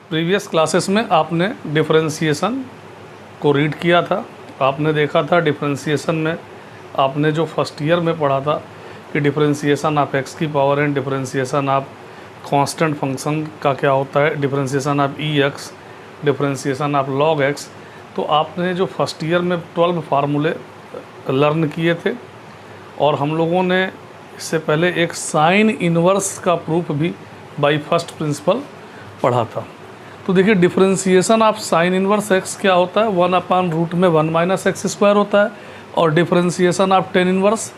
Previous classes में आपने differentiation को रीड किया था। आपने देखा था डिफरेंशिएशन में आपने जो फर्स्ट ईयर में पढ़ा था कि डिफरेंशिएशन ऑफ एक्स की power and differentiation of constant function का क्या होता है, differentiation of E x, differentiation of log x. तो आपने जो फर्स्ट ईयर में 12 फार्मूले लर्न किए थे और हम लोगों ने इससे पहले एक साइन इनवर्स का प्रूफ भी बाय फर्स्ट प्रिंसिपल पढ़ा था। तो देखिए differentiation of sine inverse x क्या होता है, 1/रूट में 1 माइनस एक्स स्क्वायर होता है। और differentiation of tan inverse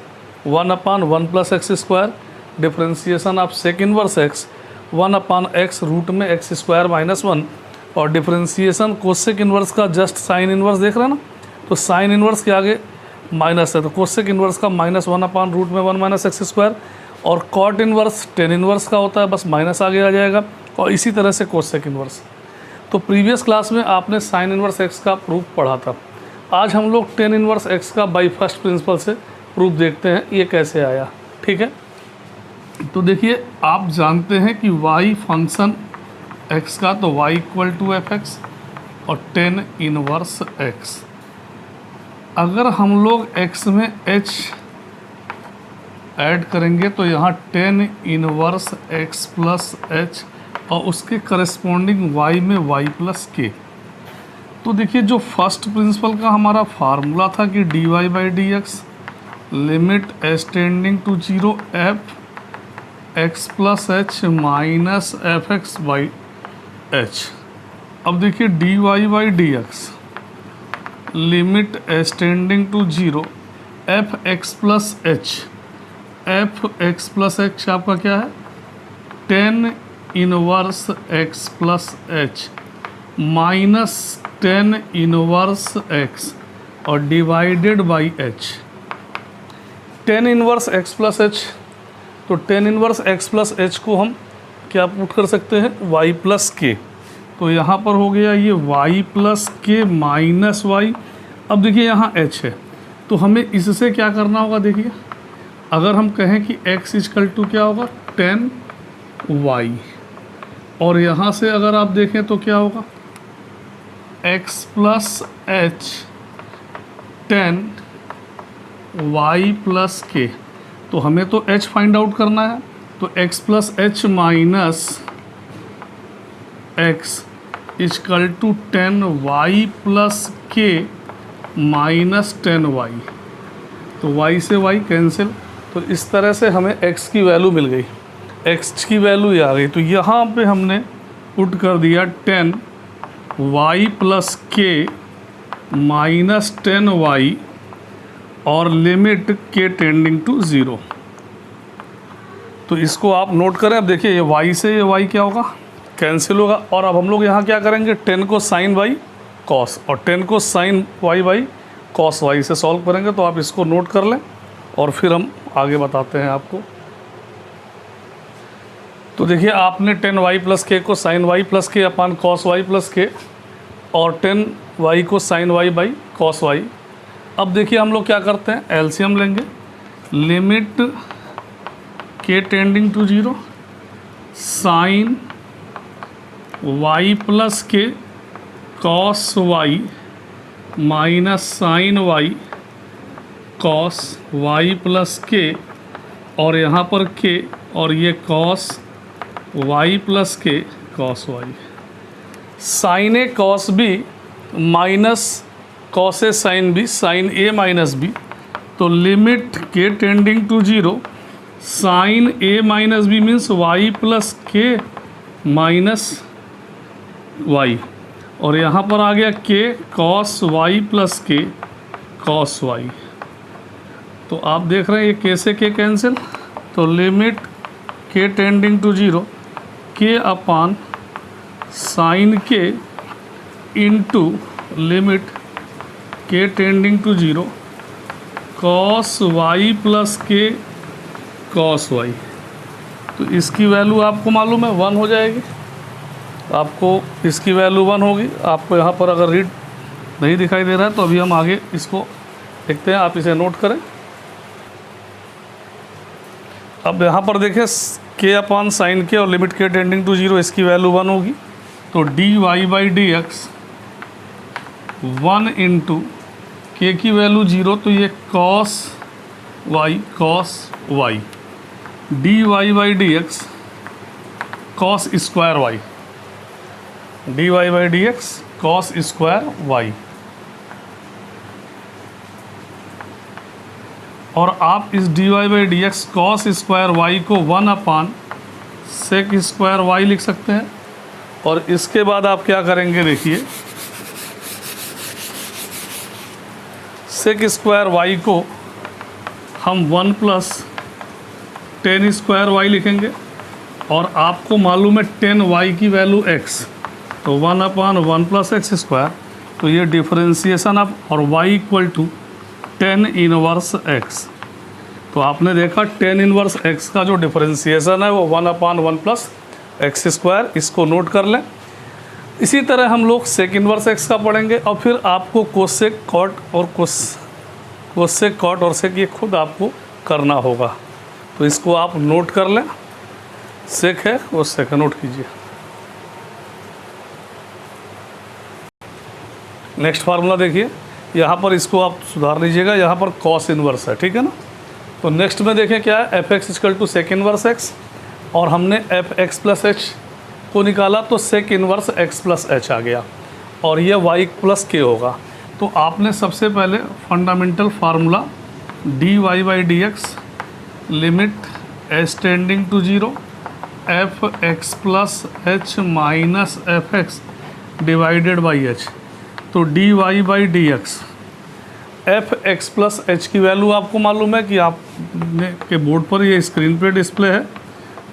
1/1 plus x square. Differentiation of sec inverse x 1/x root में एक्स स्क्वायर माइनस 1। और डिफरेंशिएशन कोसेक इनवर्स का जस्ट साइन इनवर्स देख रहे हैं ना, तो साइन इनवर्स के आगे माइनस है तो कोसेक इनवर्स का -1/रूट में 1 माइनस एक्स स्क्वायर। और कॉट इनवर्स टेन इनवर्स का होता है, बस माइनस आगे आ जाएगा। और इसी तरह से कोसेक इनवर्स। तो प्रीवियस क्लास में आपने साइन इनवर्स एक्स का प्रूफ पढ़ा था। आज हम लोग टेन इनवर्स एक्स का बाय फर्स्ट प्रिंसिपल से प्रूफ देखते हैं ये कैसे आया। ठीक है, तो देखिए आप जानते हैं कि y फंक्शन x का तो y equal to f x और टेन इनवर्स x। अगर हम लोग x में h ऐड करेंगे तो यहाँ ten inverse x plus h और उसके करस्पॉन्डिंग y में y प्लस k। तो देखिए जो फर्स्ट प्रिंसिपल का हमारा फार्मूला था कि dy by d x limit as tending to 0 f x plus h minus f x by h. अब देखिए dy by d x limit as tending to 0 f x plus h. F x plus h आपका क्या है, tan inverse x plus h minus tan inverse x और divided by h. Tan inverse x plus h, तो tan inverse x plus h को हम क्या put कर सकते हैं, वाई प्लस के। तो यहाँ पर हो गया ये Y plus k minus Y. अब देखिए यहाँ एच है तो हमें इससे क्या करना होगा, देखिए अगर हम कहें कि x इक्वल टू क्या होगा 10y और यहाँ से अगर आप देखें तो क्या होगा x plus H 10y plus के। तो हमें तो h फाइंड आउट करना है, तो x plus h minus x equal to 10y plus k minus 10y। तो y से y कैंसिल, तो इस तरह से हमें x की वैल्यू मिल गई, x की वैल्यू आ गई। तो यहाँ पे हमने पुट कर दिया 10y plus k minus 10y और लिमिट के टेंडिंग टू 0। तो इसको आप नोट करें। अब देखिए ये y से ये y क्या होगा, कैंसिल होगा। और अब हम लोग यहाँ क्या करेंगे, 10 को साइन y कॉस और 10 को sine y by cos y से सॉल्व करेंगे। तो आप इसको नोट कर लें और फिर हम आगे बताते हैं आपको। तो देखिए आपने 10y प्लस के को साइन y प्लस के अपान कॉस y प्लस के और 10y को sine y by cos y। अब देखिए हम लोग क्या करते हैं, एलसीएम लेंगे। Limit k tending to 0 sine y plus k cos y minus sine y cos y plus k और यहाँ पर के और ये cos y plus k cos y। Sine a cos b minus cos a sine b sine a minus b. तो limit k tending to 0 sine a minus b means y plus k minus y और यहाँ पर आ गया k cos y plus k cos y। तो आप देख रहे हैं ये कैसे के कैंसिल, तो लिमिट के टेंडिंग टू 0 के upon sine k into limit k tending to 0 cos y plus k cos y। तो इसकी वैल्यू आपको मालूम है 1 हो जाएगी। आपको इसकी वैल्यू 1 होगी। आपको यहाँ पर अगर रीड नहीं दिखाई दे रहा है तो अभी हम आगे इसको देखते हैं, आप इसे नोट करें। अब यहाँ पर देखें के अपान साइन के और लिमिट के टेंडिंग टू 0 इसकी वैल्यू 1 होगी। तो d y by d x 1 into के की वैल्यू 0, तो ये cos y d y by d x cos square y, d y by d x cos square y. और आप इस d y by d x cos square y को 1 अपान sec square Y लिख सकते हैं। और इसके बाद आप क्या करेंगे, देखिए सेक स्क्वायर वाई को हम 1 प्लस टेन स्क्वायर वाई लिखेंगे। और आपको मालूम है 10 वाई की वैल्यू x, तो 1 अपान 1 प्लस एक्स स्क्वायर, तो ये डिफरेंशिएशन आप, और y equal to 10 inverse x। तो आपने देखा 10 इनवर्स x का जो डिफरेंशिएशन है वो 1 अपान 1 प्लस एक्स स्क्वायर, इसको नोट कर लें। इसी तरह हम लोग सेक इनवर्स x का पढ़ेंगे, और फिर आपको कोसेक कॉट और कोसेक कॉट और सेक ये खुद आपको करना होगा। तो इसको आप नोट कर लें, सेक है वो सेक नोट कीजिए। नेक्स्ट फार्मूला देखिए, यहाँ पर इसको आप सुधार लीजिएगा, यहाँ पर कॉस इनवर्स है, ठीक है ना। तो नेक्स्ट में देखें क्या है, f x equal to sec inverse x, और हमने एफ एक्स प्लस एच को निकाला तो sec inverse x plus h आ गया, और ये वाई प्लस के होगा। तो आपने सबसे पहले fundamental formula d y by d x limit h tending to 0 f x plus h minus f x divided by h. तो d y by d x f x plus h की value आपको मालूम है कि आपने के board पर ये स्क्रीन पे डिस्प्ले है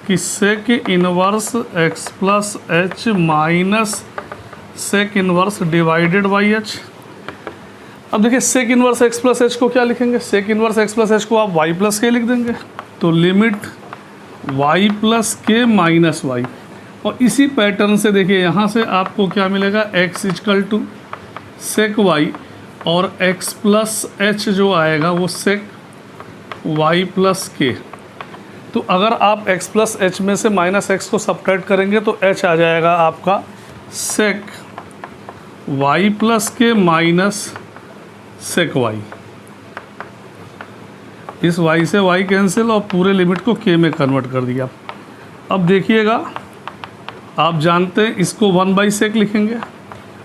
कि sec inverse x plus h minus sec inverse divided by h. अब देखिए sec inverse x plus h को क्या लिखेंगे, sec inverse x plus h को आप वाई प्लस के लिख देंगे। तो limit y plus k minus y, और इसी पैटर्न से देखिए यहाँ से आपको क्या मिलेगा, x equal to sec y, और x प्लस एच जो आएगा वो सेक वाई प्लस के। तो अगर आप x प्लस एच में से माइनस एक्स को सब्ट्रैक्ट करेंगे तो h आ जाएगा आपका sec y plus k minus sec y. इस y से y कैंसिल और पूरे लिमिट को k में कन्वर्ट कर दिया। अब देखिएगा, आप जानते हैं इसको 1 बाई सेक लिखेंगे,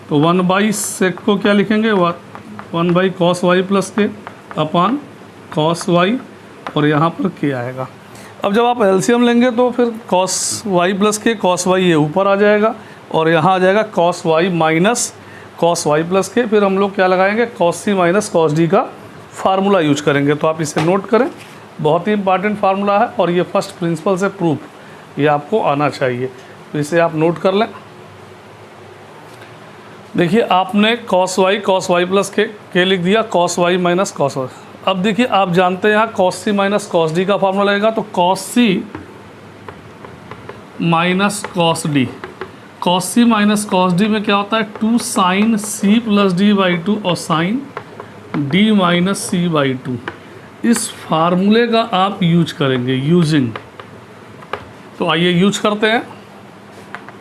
तो 1 बाई सेक को क्या लिखेंगे, 1 बाई कॉस वाई प्लस के अपान कॉस वाई, और यहाँ पर के आएगा। अब जब आप एलसीएम लेंगे तो फिर cos y plus k cos y ये ऊपर आ जाएगा, और यहाँ आ जाएगा cos y minus cos y plus k. फिर हम लोग क्या लगाएंगे, cos c minus cos d का फार्मूला यूज करेंगे। तो आप इसे नोट करें, बहुत ही इंपॉर्टेंट फार्मूला है, और ये फर्स्ट प्रिंसिपल से प्रूफ ये आपको आना चाहिए, तो इसे आप नोट कर लें। देखिए आपने कॉस वाई प्लस के लिख दिया, cos y minus cos y. अब देखिए आप जानते हैं यहाँ cos c minus cos d का फार्मूला लगेगा, तो cos c minus cos d, cos c minus cos d में क्या होता है, 2 sine c plus d by 2 और sine d minus c by 2। इस फार्मूले का आप यूज करेंगे, यूजिंग। तो आइए यूज करते हैं।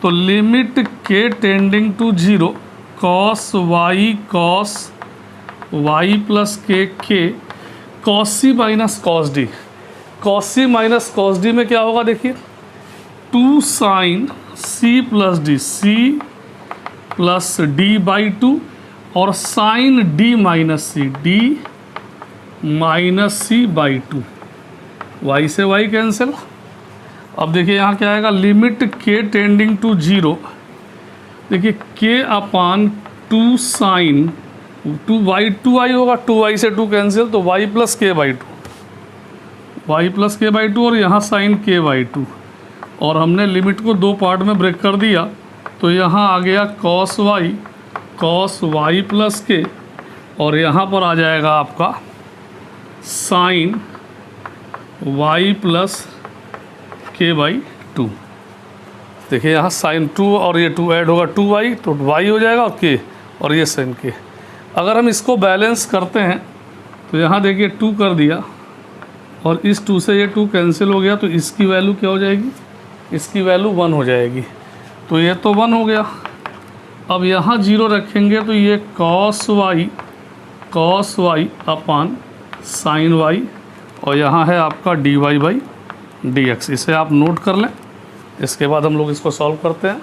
तो limit k tending to 0 cos y plus k cos c minus cos d. Cos c minus cos d में क्या होगा, देखिए 2 sine c plus d, c plus d by 2, और sine d minus c, d minus c by 2। Y से y cancel. अब देखिए यहाँ क्या आएगा, लिमिट के टेंडिंग टू 0, देखिए के अपान 2 साइन 2y होगा, 2y से 2 कैंसिल, तो y प्लस के बाई 2, और यहाँ साइन के बाई 2। और हमने लिमिट को 2 पार्ट में ब्रेक कर दिया, तो यहाँ आ गया कॉस वाई प्लस के, और यहाँ पर आ जाएगा आपका साइन y प्लस के बाई 2। देखिए यहाँ साइन 2 और ये 2 ऐड होगा, 2y, तो y हो जाएगा, और के, और ये साइन के। अगर हम इसको बैलेंस करते हैं तो यहाँ देखिए 2 कर दिया, और इस 2 से ये 2 कैंसिल हो गया, तो इसकी वैल्यू क्या हो जाएगी, इसकी वैल्यू 1 हो जाएगी। तो ये तो 1 हो गया। अब यहाँ 0 रखेंगे तो ये cos y अपान sin y, और यहाँ है आपका dy बाई dx। इसे आप नोट कर लें। इसके बाद हम लोग इसको सॉल्व करते हैं।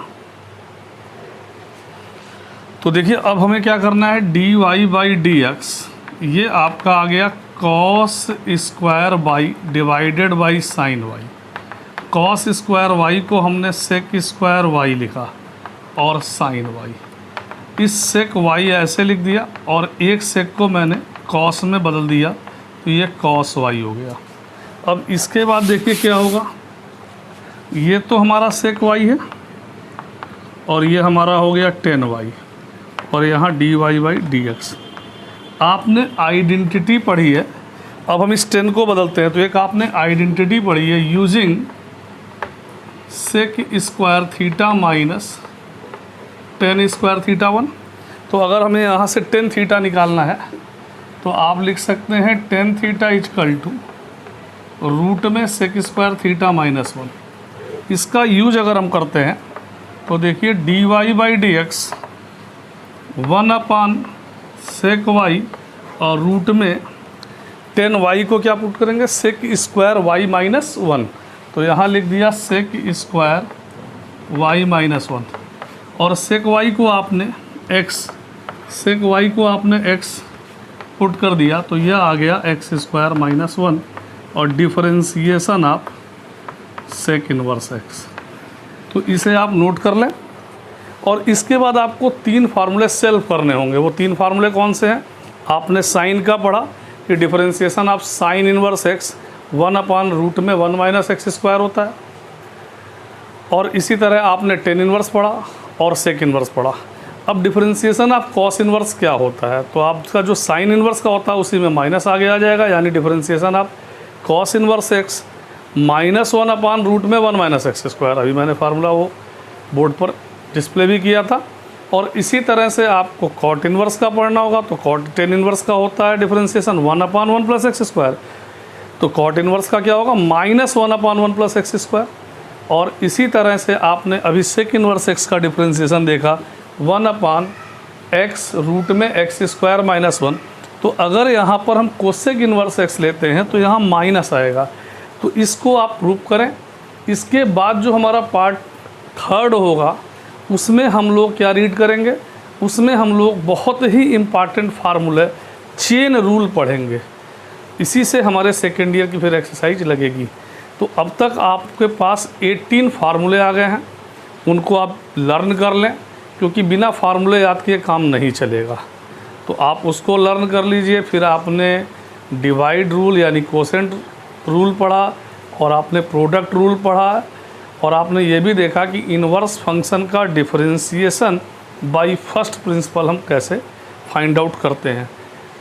तो देखिए अब हमें क्या करना है, dy बाई dx ये आपका आ गया cos square y divided by sin y। cos square y को हमने sec स्क्वायर y लिखा और sin y। इस sec y ऐसे लिख दिया और एक sec को मैंने cos में बदल दिया, तो ये cos y हो गया। अब इसके बाद देखिए क्या होगा, ये तो हमारा sec y है और ये हमारा हो गया tan y, और यहाँ dy बाई dx। आपने आइडेंटिटी पढ़ी है, अब हम इस 10 को बदलते हैं। तो एक आपने आइडेंटिटी पढ़ी है, using sec square theta minus tan square theta 1। तो अगर हमें यहाँ से tan थीटा निकालना है तो आप लिख सकते हैं tan theta equal to root में sec स्क्वायर थीटा माइनस 1। इसका यूज अगर हम करते हैं तो देखिए dy by dx 1 upon sec y और रूट में tan y को क्या पुट करेंगे, sec स्क्वायर y माइनस 1। तो यहाँ लिख दिया sec स्क्वायर y माइनस 1, और sec y को आपने x पुट कर दिया, तो यह आ गया x स्क्वायर माइनस 1 और differentiation of sec inverse x। तो इसे आप नोट कर लें। और इसके बाद आपको 3 फार्मूले सेल्व करने होंगे। वो 3 फार्मूले कौन से हैं, आपने साइन का पढ़ा कि differentiation of sine inverse x 1 upon root में 1 माइनस एक्स स्क्वायर होता है, और इसी तरह आपने टेन इनवर्स पढ़ा और सेक इनवर्स पढ़ा। अब डिफरेंशिएशन ऑफ कॉस इनवर्स क्या होता है, तो आपका जो साइन इनवर्स का होता है उसी में माइनस आगे आ जाएगा, यानी differentiation of cos inverse x -1 upon root में 1 माइनस एक्स स्क्वायर। अभी मैंने फार्मूला वो बोर्ड पर डिस्प्ले भी किया था। और इसी तरह से आपको कॉट इनवर्स का पढ़ना होगा, तो कॉट टेन इनवर्स का होता है डिफरेंशिएशन 1 अपान 1 प्लस एक्स स्क्वायर। तो कॉट इनवर्स का क्या होगा, -1 अपान 1 प्लस एक्स स्क्वायर। और इसी तरह से आपने अभी सेक इनवर्स एक्स का डिफरेंशिएशन देखा 1 अपान एक्स रूट में एक्स स्क्वायर माइनस 1। तो अगर यहाँ पर हम कोसेक इनवर्स एक्स लेते हैं तो यहाँ माइनस आएगा, तो इसको आप प्रूव करें। इसके बाद जो हमारा पार्ट थर्ड होगा उसमें हम लोग क्या रीड करेंगे, उसमें हम लोग बहुत ही इम्पॉर्टेंट फार्मूले चेन रूल पढ़ेंगे। इसी से हमारे सेकेंड ईयर की फिर एक्सरसाइज लगेगी। तो अब तक आपके पास 18 फार्मूले आ गए हैं, उनको आप लर्न कर लें, क्योंकि बिना फार्मूले याद किए काम नहीं चलेगा। तो आप उसको लर्न कर लीजिए। फिर आपने डिवाइड रूल यानी कोसेंट रूल पढ़ा, और आपने प्रोडक्ट रूल पढ़ा, और आपने ये भी देखा कि इनवर्स फंक्शन का डिफरेंशिएशन बाय फर्स्ट प्रिंसिपल हम कैसे फाइंड आउट करते हैं।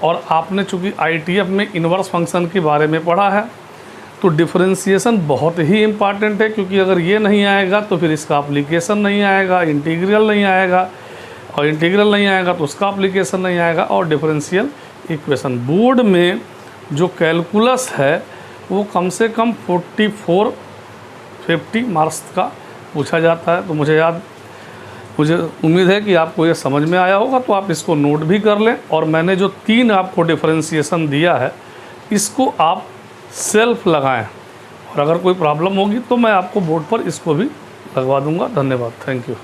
और आपने चूँकि आईटीएफ में इनवर्स फंक्शन के बारे में पढ़ा है, तो डिफरेंशिएशन बहुत ही इम्पॉर्टेंट है, क्योंकि अगर ये नहीं आएगा तो फिर इसका एप्लीकेशन नहीं आएगा, इंटीग्रल नहीं आएगा, और इंटीग्रल नहीं आएगा तो उसका एप्लीकेशन नहीं आएगा। और डिफरेंशियल इक्वेशन बोर्ड में जो कैलकुलस है वो कम से कम 44-50 मार्क्स का पूछा जाता है। तो मुझे उम्मीद है कि आपको ये समझ में आया होगा, तो आप इसको नोट भी कर लें। और मैंने जो 3 आपको डिफरेंशिएशन दिया है इसको आप सेल्फ लगाएं, और अगर कोई प्रॉब्लम होगी तो मैं आपको बोर्ड पर इसको भी लगवा दूंगा। धन्यवाद, थैंक यू।